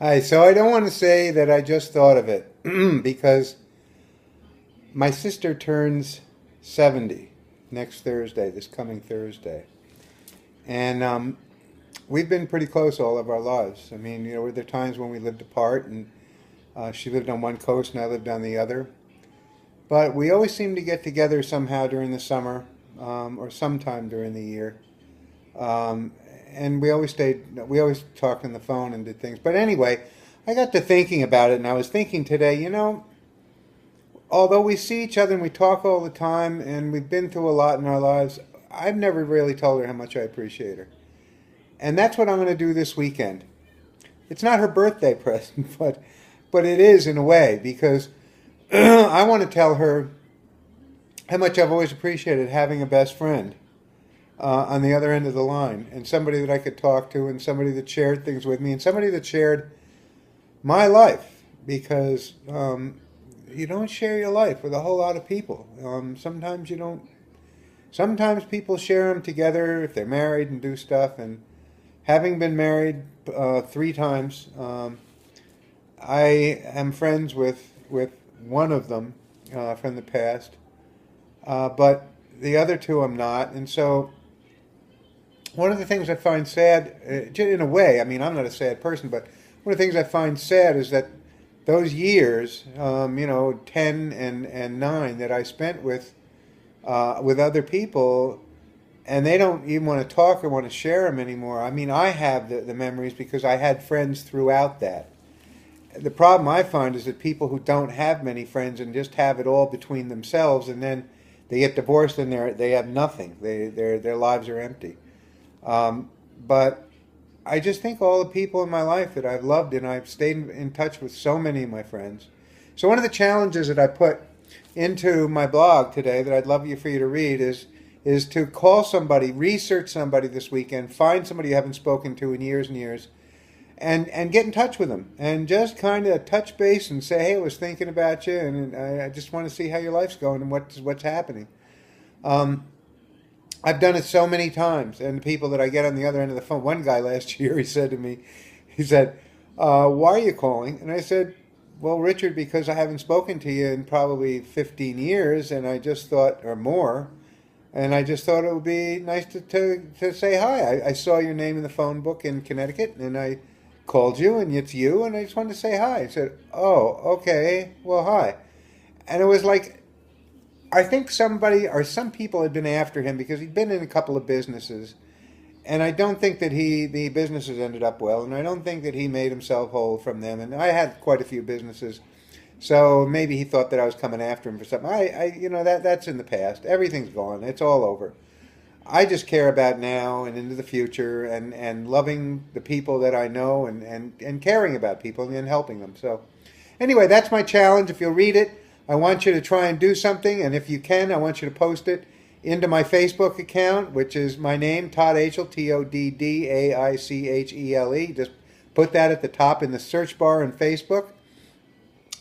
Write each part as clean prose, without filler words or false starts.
Hi, so I don't want to say that I just thought of it because my sister turns 70 next Thursday, this coming Thursday. And we've been pretty close all of our lives. I mean, there are times when we lived apart, and she lived on one coast and I lived on the other. But we always seem to get together somehow during the summer or sometime during the year. Um, and we always talked on the phone and did things. But anyway, I got to thinking about it, and I was thinking today, although we see each other and we talk all the time and we've been through a lot in our lives, I've never really told her how much I appreciate her. And that's what I'm going to do this weekend. It's not her birthday present, but it is in a way, because I want to tell her how much I've always appreciated having a best friend on the other end of the line, and somebody that I could talk to, and somebody that shared things with me, and somebody that shared my life, because you don't share your life with a whole lot of people. Sometimes you don't. Sometimes people share them together if they're married and do stuff. And having been married 3 times, I am friends with one of them from the past, but the other two I'm not. And so one of the things I find sad, in a way, I mean, I'm not a sad person, but one of the things I find sad is that those years, 10 and 9 that I spent with other people, and they don't even want to talk or want to share them anymore. I mean, I have the memories because I had friends throughout that. The problem I find is that people who don't have many friends and just have it all between themselves, and then they get divorced and they have nothing. Their lives are empty. But I just think all the people in my life that I've loved, and I've stayed in touch with so many of my friends. So one of the challenges that I put into my blog today that I'd love for you to read is to call somebody, research somebody this weekend, find somebody you haven't spoken to in years and years, and get in touch with them, and just kind of touch base and say, hey, I was thinking about you, and I just want to see how your life's going and what's happening. I've done it so many times, and the people that I get on the other end of the phone. One guy last year, he said to me, why are you calling? And I said, well, Richard, because I haven't spoken to you in probably 15 years, and I just thought, or more, and I just thought it would be nice to say hi. I saw your name in the phone book in Connecticut, and I called you, and it's you, and I just wanted to say hi. I said, oh, okay, well, hi. And it was like, I think somebody or some people had been after him because he'd been in a couple of businesses, and I don't think that the businesses ended up well, and I don't think that he made himself whole from them. And I had quite a few businesses, so maybe he thought that I was coming after him for something. That's in the past. Everything's gone. It's all over. I just care about now and into the future, and loving the people that I know, and caring about people and helping them. So anyway, that's my challenge. If you'll read it, I want you to try and do something, and if you can, I want you to post it into my Facebook account, which is my name, Todd Aichele, Toddaichele. Just put that at the top in the search bar on Facebook,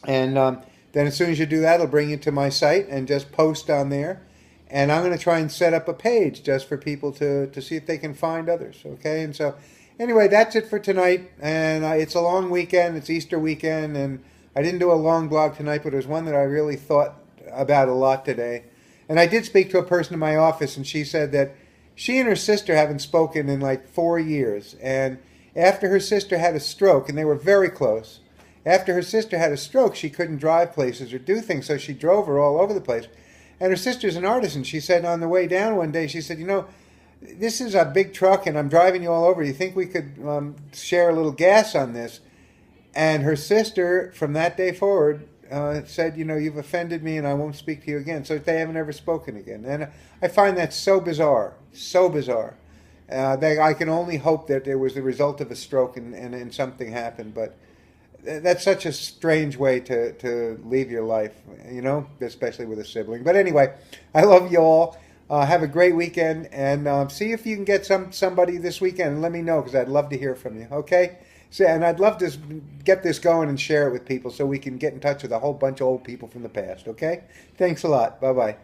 and then as soon as you do that, it'll bring you to my site, and just post on there. And I'm going to try and set up a page just for people to see if they can find others, okay? And so anyway, that's it for tonight, and it's a long weekend. It's Easter weekend, and I didn't do a long blog tonight, but it was one that I really thought about a lot today. And I did speak to a person in my office, and she said that she and her sister haven't spoken in like 4 years. And after her sister had a stroke, and they were very close, after her sister had a stroke, she couldn't drive places or do things, so she drove her all over the place. And her sister's an artist, and she said on the way down one day, she said, this is a big truck, and I'm driving you all over. You think we could share a little gas on this? And her sister, from that day forward, said, you've offended me and I won't speak to you again. So they haven't ever spoken again. And I find that so bizarre, so bizarre. I can only hope that it was the result of a stroke and something happened. But that's such a strange way to leave your life, especially with a sibling. But anyway, I love you all. Have a great weekend, and see if you can get somebody this weekend, and let me know, because I'd love to hear from you, okay? So, and I'd love to get this going and share it with people so we can get in touch with a whole bunch of old people from the past, okay? Thanks a lot. Bye-bye.